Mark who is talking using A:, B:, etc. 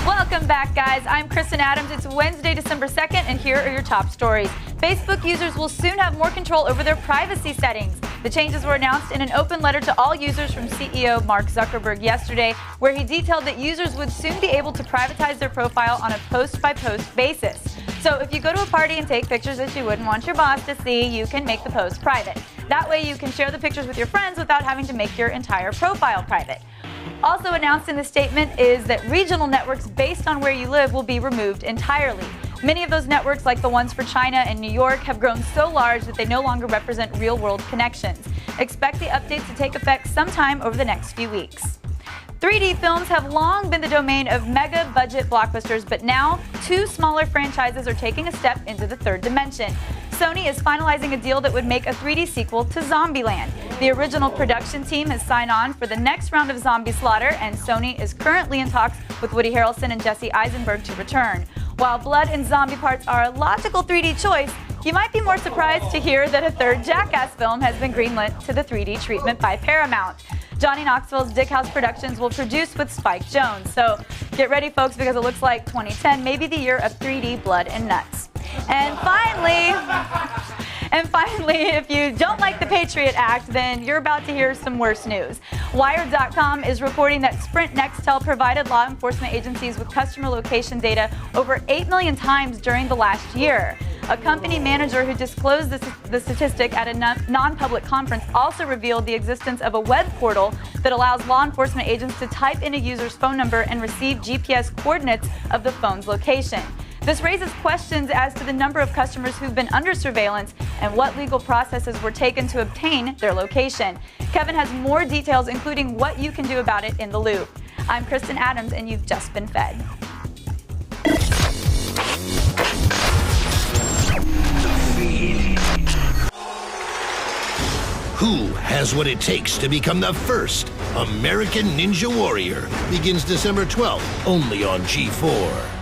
A: Welcome back, guys. I'm Kristin Adams. It's Wednesday, December 2nd, and here are your top stories. Facebook users will soon have more control over their privacy settings. The changes were announced in an open letter to all users from CEO Mark Zuckerberg yesterday, where he detailed that users would soon be able to privatize their profile on a post-by-post basis. So if you go to a party and take pictures that you wouldn't want your boss to see, you can make the post private. That way you can share the pictures with your friends without having to make your entire profile private. Also announced in the statement is that regional networks based on where you live will be removed entirely. Many of those networks, like the ones for China and New York, have grown so large that they no longer represent real-world connections. Expect the updates to take effect sometime over the next few weeks. 3D films have long been the domain of mega-budget blockbusters, but now two smaller franchises are taking a step into the third dimension. Sony is finalizing a deal that would make a 3D sequel to Zombieland. The original production team has signed on for the next round of zombie slaughter, and Sony is currently in talks with Woody Harrelson and Jesse Eisenberg to return. While blood and zombie parts are a logical 3D choice, you might be more surprised to hear that a third Jackass film has been greenlit to the 3D treatment by Paramount. Johnny Knoxville's Dick House Productions will produce with Spike Jonze. So get ready, folks, because it looks like 2010 may be the year of 3D blood and nuts. And finally, if you don't like the Patriot Act, then you're about to hear some worse news. Wired.com is reporting that Sprint Nextel provided law enforcement agencies with customer location data over 8 million times during the last year. A company manager who disclosed the statistic at a non-public conference also revealed the existence of a web portal that allows law enforcement agents to type in a user's phone number and receive GPS coordinates of the phone's location. This raises questions as to the number of customers who've been under surveillance and what legal processes were taken to obtain their location. Kevin has more details, including what you can do about it in the loop. I'm Kristin Adams, and you've just been fed.
B: Who has what it takes to become the first American Ninja Warrior? Begins December 12th, only on G4.